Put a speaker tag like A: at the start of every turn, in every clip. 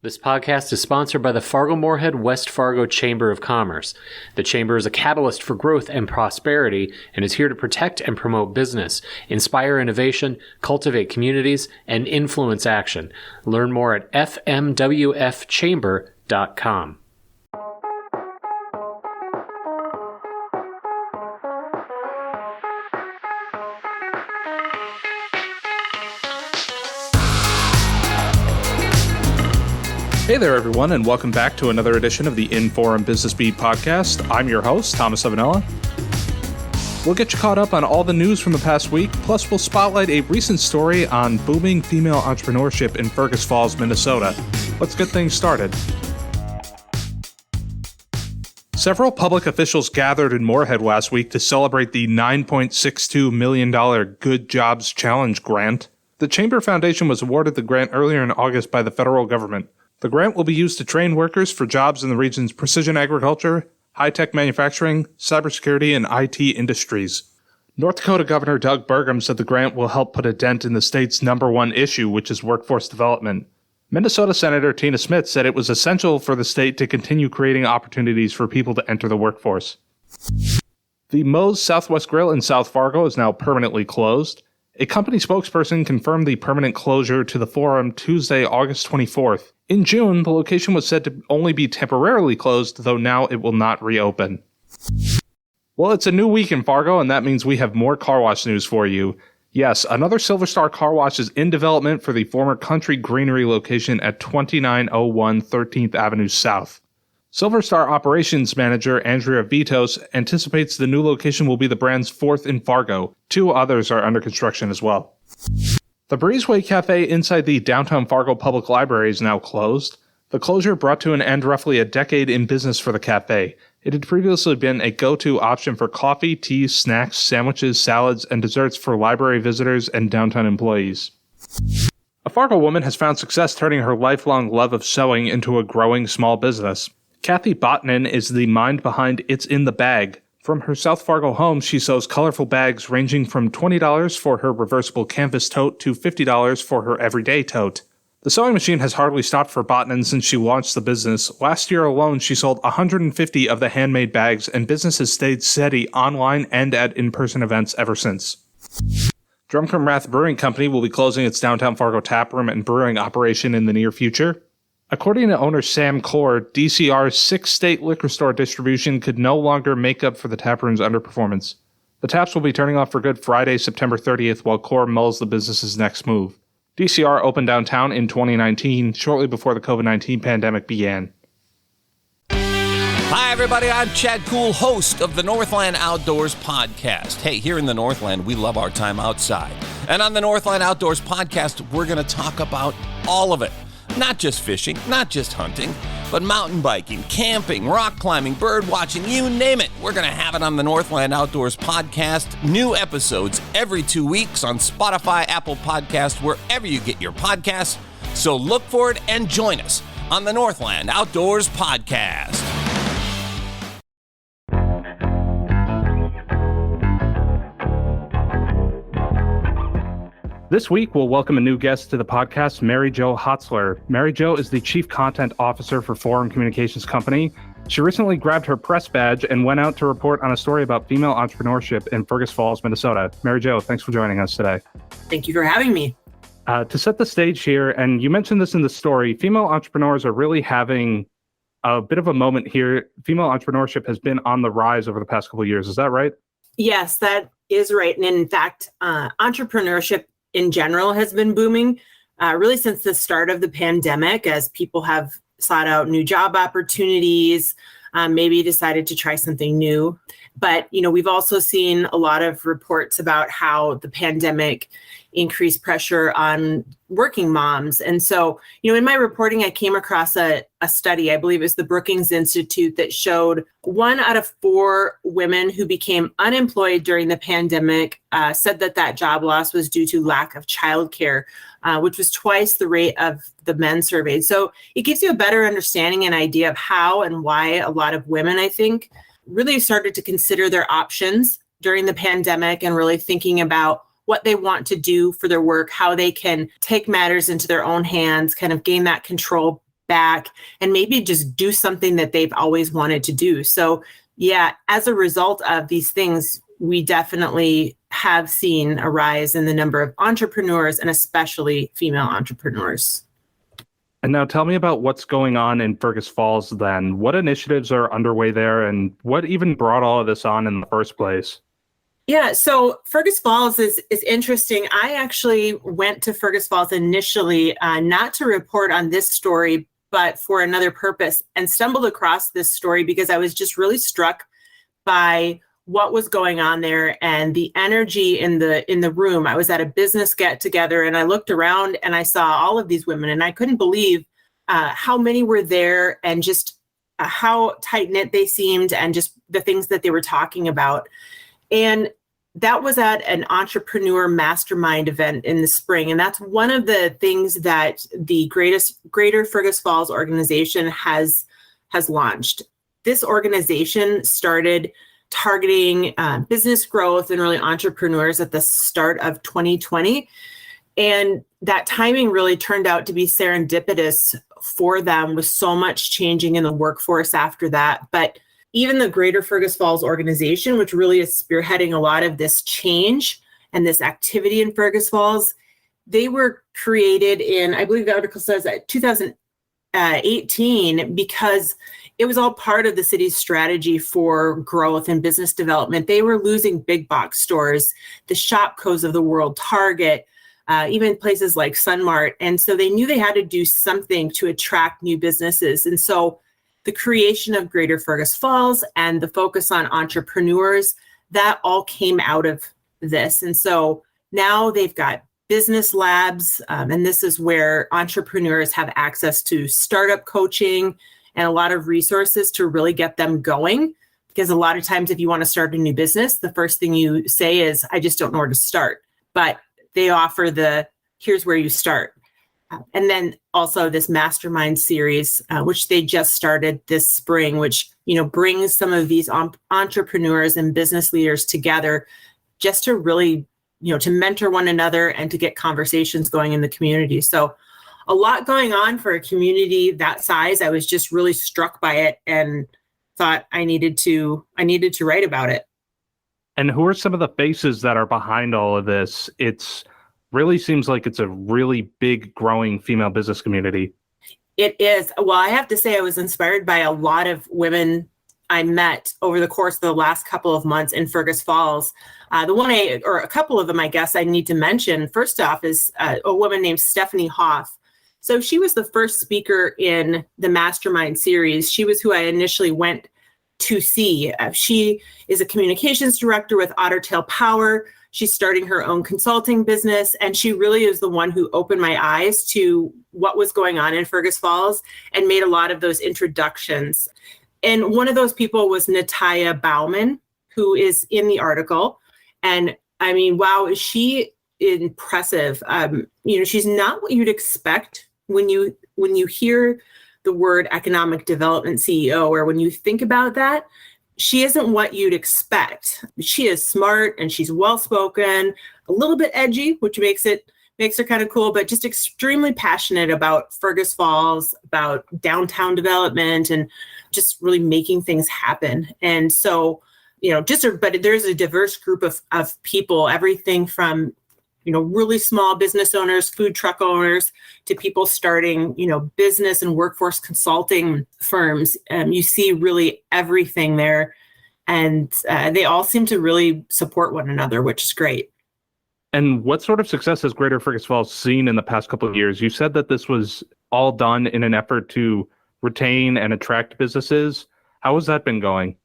A: This podcast is sponsored by the Fargo-Moorhead West Fargo Chamber of Commerce. The Chamber is a catalyst for growth and prosperity and is here to protect and promote business, inspire innovation, cultivate communities, and influence action. Learn more at fmwfchamber.com.
B: Hey there, everyone, and welcome back to another edition of the In-Forum Business Beat podcast. I'm your host, Thomas Evanella. We'll get you caught up on all the news from the past week, plus we'll spotlight a recent story on booming female entrepreneurship in Fergus Falls, Minnesota. Let's get things started. Several public officials gathered in Moorhead last week to celebrate the $9.62 million Good Jobs Challenge grant. The Chamber Foundation was awarded the grant earlier in August by the federal government. The grant will be used to train workers for jobs in the region's precision agriculture, high-tech manufacturing, cybersecurity, and IT industries. North Dakota Governor Doug Burgum said the grant will help put a dent in the state's number one issue, which is workforce development. Minnesota Senator Tina Smith said it was essential for the state to continue creating opportunities for people to enter the workforce. The Moe's Southwest Grill in South Fargo is now permanently closed. A company spokesperson confirmed the permanent closure to the forum Tuesday, August 24th. In June, the location was said to only be temporarily closed, though now it will not reopen. Well, it's a new week in Fargo, and that means we have more car wash news for you. Yes, another Silver Star car wash is in development for the former Country Greenery location at 2901 13th Avenue South. Silver Star Operations Manager Andrea Vitos anticipates the new location will be the brand's fourth in Fargo. 2 others are under construction as well. The Breezeway Cafe inside the downtown Fargo Public Library is now closed. The closure brought to an end roughly a decade in business for the cafe. It had previously been a go-to option for coffee, tea, snacks, sandwiches, salads, and desserts for library visitors and downtown employees. A Fargo woman has found success turning her lifelong love of sewing into a growing small business. Kathy Botnin is the mind behind It's in the Bag. From her South Fargo home, she sews colorful bags ranging from $20 for her reversible canvas tote to $50 for her everyday tote. The sewing machine has hardly stopped for Botnin since she launched the business. Last year alone, she sold 150 of the handmade bags, and business has stayed steady online and at in-person events ever since. Drumcomrath Brewing Company will be closing its downtown Fargo taproom and brewing operation in the near future. According to owner Sam Core, DCR's 6-state liquor store distribution could no longer make up for the taproom's underperformance. The taps will be turning off for good Friday, September 30th, while Core mulls the business's next move. DCR opened downtown in 2019, shortly before the COVID-19 pandemic began.
C: Hi, everybody. I'm Chad Kuhl, host of the Northland Outdoors podcast. Hey, here in the Northland, we love our time outside. And on the Northland Outdoors podcast, we're going to talk about all of it. Not just fishing, not just hunting, but mountain biking, camping, rock climbing, bird watching, you name it. We're going to have it on the Northland Outdoors podcast. New episodes every 2 weeks on Spotify, Apple Podcasts, wherever you get your podcasts. So look for it and join us on the Northland Outdoors podcast.
B: This week, we'll welcome a new guest to the podcast, Mary Jo Hotzler. Mary Jo is the Chief Content Officer for Forum Communications Company. She recently grabbed her press badge and went out to report on a story about female entrepreneurship in Fergus Falls, Minnesota. Mary Jo, thanks for joining us today.
D: Thank you for having me.
B: To set the stage here, and you mentioned this in the story, female entrepreneurs are really having a bit of a moment here. Female entrepreneurship has been on the rise over the past couple of years. Is that right?
D: Yes, that is right. And in fact, entrepreneurship in general has been booming really since the start of the pandemic, as people have sought out new job opportunities, maybe decided to try something new. But, we've also seen a lot of reports about how the pandemic increased pressure on working moms. And so, in my reporting, I came across a study, I believe it was the Brookings Institute, that showed 1 out of 4 women who became unemployed during the pandemic said that job loss was due to lack of childcare, which was twice the rate of the men surveyed. So it gives you a better understanding and idea of how and why a lot of women, I think, really started to consider their options during the pandemic and really thinking about what they want to do for their work, how they can take matters into their own hands, kind of gain that control back and maybe just do something that they've always wanted to do. So yeah, as a result of these things, we definitely have seen a rise in the number of entrepreneurs and especially female entrepreneurs.
B: And now tell me about what's going on in Fergus Falls then. What initiatives are underway there and what even brought all of this on in the first place?
D: Yeah, so Fergus Falls is interesting. I actually went to Fergus Falls initially, not to report on this story, but for another purpose, and stumbled across this story because I was just really struck by what was going on there and the energy in the room. I was at a business get together and I looked around and I saw all of these women and I couldn't believe how many were there and just how tight knit they seemed and just the things that they were talking about. And that was at an entrepreneur mastermind event in the spring. And that's one of the things that the Greater Fergus Falls organization has launched. This organization started targeting business growth and really entrepreneurs at the start of 2020. And that timing really turned out to be serendipitous for them with so much changing in the workforce after that. But even the Greater Fergus Falls organization, which really is spearheading a lot of this change and this activity in Fergus Falls, they were created in, I believe the article says, 2018, because it was all part of the city's strategy for growth and business development. They were losing big box stores, the Shopkos of the world, Target, even places like Sunmart. And so they knew they had to do something to attract new businesses. And so the creation of Greater Fergus Falls and the focus on entrepreneurs, that all came out of this. And so now they've got business labs, and this is where entrepreneurs have access to startup coaching and a lot of resources to really get them going. Because a lot of times if you want to start a new business, the first thing you say is, I just don't know where to start. But they offer here's where you start. And then also this mastermind series, which they just started this spring, which, brings some of these entrepreneurs and business leaders together just to really, to mentor one another and to get conversations going in the community. So a lot going on for a community that size. I was just really struck by it and thought I needed to write about it.
B: And who are some of the faces that are behind all of this? It's really seems like it's a really big growing female business community.
D: It is. Well, I have to say I was inspired by a lot of women I met over the course of the last couple of months in Fergus Falls. A couple of them, I guess I need to mention, first off, is a woman named Stephanie Hoff. So she was the first speaker in the Mastermind series. She was who I initially went to see. She is a communications director with Ottertail Power. She's starting her own consulting business, and she really is the one who opened my eyes to what was going on in Fergus Falls and made a lot of those introductions. And one of those people was Nataya Bauman, who is in the article. And I mean, wow, is she impressive. She's not what you'd expect when you hear the word economic development CEO, or when you think about that. She isn't what you'd expect. She is smart and she's well-spoken, a little bit edgy, which makes her kind of cool, but just extremely passionate about Fergus Falls, about downtown development, and just really making things happen. And so, but there's a diverse group of people, everything from, really small business owners, food truck owners, to people starting, business and workforce consulting firms. You see really everything there. And they all seem to really support one another, which is great.
B: And what sort of success has Greater Fergus Falls seen in the past couple of years? You said that this was all done in an effort to retain and attract businesses. How has that been going?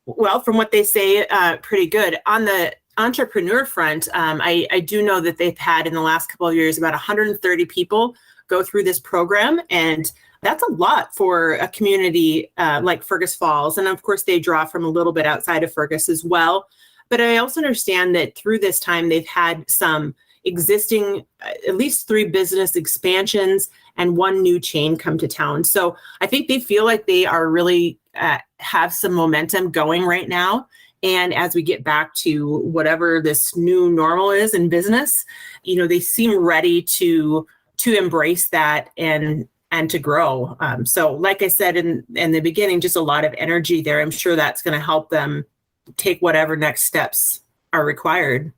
D: Well, from what they say, pretty good. On the entrepreneur front, I do know that they've had in the last couple of years about 130 people go through this program. And that's a lot for a community like Fergus Falls. And of course, they draw from a little bit outside of Fergus as well. But I also understand that through this time, they've had some existing, at least 3 business expansions and 1 new chain come to town. So I think they feel like they are really have some momentum going right now. And as we get back to whatever this new normal is in business, they seem ready to embrace that and and to grow. So like I said in the beginning, just a lot of energy there. I'm sure that's going to help them take whatever next steps are required.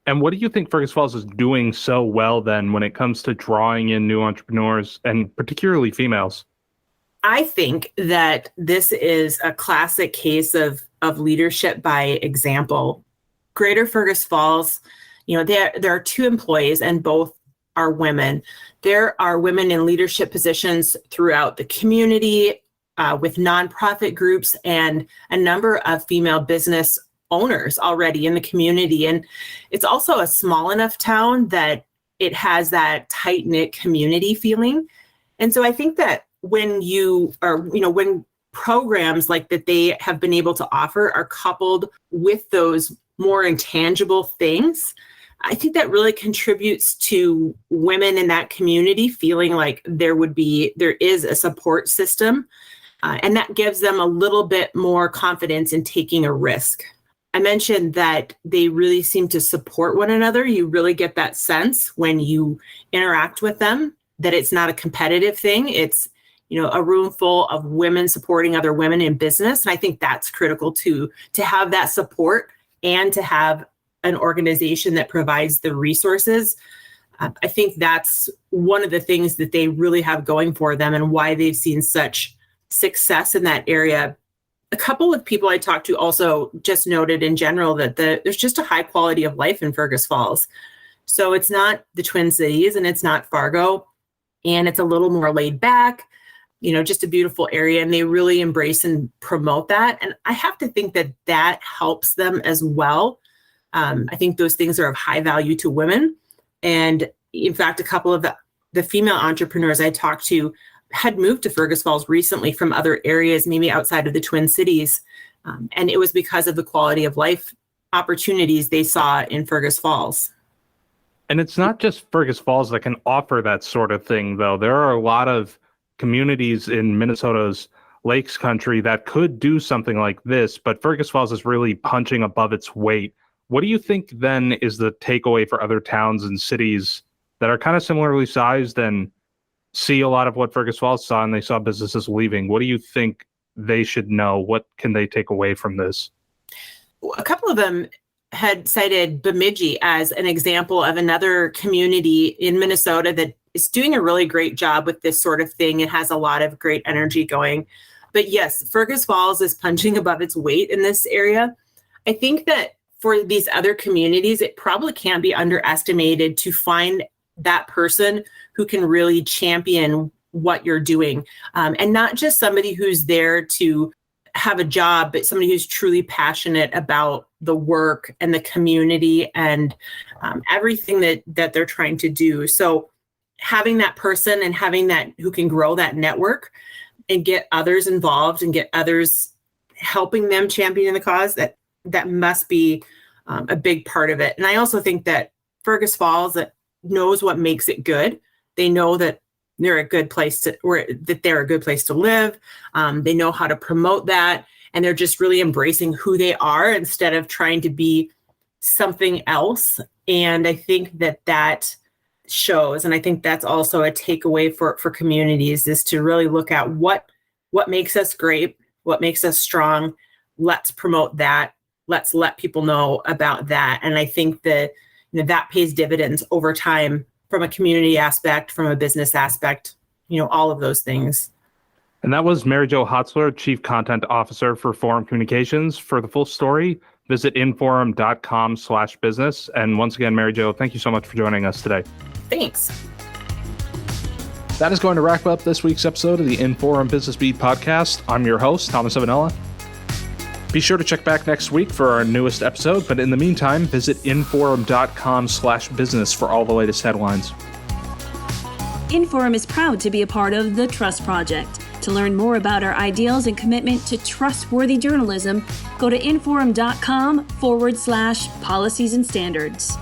B: And what do you think Fergus Falls is doing so well then when it comes to drawing in new entrepreneurs and particularly females?
D: I think that this is a classic case of leadership by example. Greater Fergus Falls, there are 2 employees and both are women. There are women in leadership positions throughout the community with nonprofit groups and a number of female business owners already in the community. And it's also a small enough town that it has that tight-knit community feeling. And so I think that when when programs like that they have been able to offer are coupled with those more intangible things, I think that really contributes to women in that community feeling like there is a support system, and that gives them a little bit more confidence in taking a risk. I mentioned that they really seem to support one another. You really get that sense when you interact with them that it's not a competitive thing. It's, a room full of women supporting other women in business. And I think that's critical to have that support and to have an organization that provides the resources. I think that's one of the things that they really have going for them and why they've seen such success in that area. A couple of people I talked to also just noted in general that there's just a high quality of life in Fergus Falls. So it's not the Twin Cities and it's not Fargo, and it's a little more laid back, just a beautiful area, and they really embrace and promote that. And I have to think that helps them as well. I think those things are of high value to women. And in fact, a couple of the female entrepreneurs I talked to had moved to Fergus Falls recently from other areas, maybe outside of the Twin Cities. And it was because of the quality of life opportunities they saw in Fergus Falls.
B: And it's not just Fergus Falls that can offer that sort of thing, though. There are a lot of communities in Minnesota's Lakes country that could do something like this, but Fergus Falls is really punching above its weight. What do you think then is the takeaway for other towns and cities that are kind of similarly sized and see a lot of what Fergus Falls saw and they saw businesses leaving? What do you think they should know? What can they take away from this?
D: A couple of them had cited Bemidji as an example of another community in Minnesota that is doing a really great job with this sort of thing. It has a lot of great energy going. But yes, Fergus Falls is punching above its weight in this area. I think that for these other communities, it probably can't be underestimated to find that person who can really champion what you're doing. And not just somebody who's there to have a job, but somebody who's truly passionate about the work and the community and everything that they're trying to do. So having that person and having that who can grow that network and get others involved and get others helping them champion the cause, that must be a big part of it. And I also think that Fergus Falls knows what makes it good. They know that they're a good place to live. They know how to promote that, and they're just really embracing who they are instead of trying to be something else. And I think that shows, and I think that's also a takeaway for communities, is to really look at what makes us great, what makes us strong. Let's promote that. Let's let people know about that. And I think that that pays dividends over time from a community aspect, from a business aspect, all of those things.
B: And that was Mary Jo Hotzler, Chief Content Officer for Forum Communications. For the full story, visit inforum.com/business. And once again, Mary Jo, thank you so much for joining us today.
D: Thanks.
B: That is going to wrap up this week's episode of the Inforum Business Beat podcast. I'm your host, Thomas Evanella. Be sure to check back next week for our newest episode, but in the meantime, visit inforum.com/business for all the latest headlines.
E: Inforum is proud to be a part of the Trust Project. To learn more about our ideals and commitment to trustworthy journalism, go to inforum.com/policies and standards.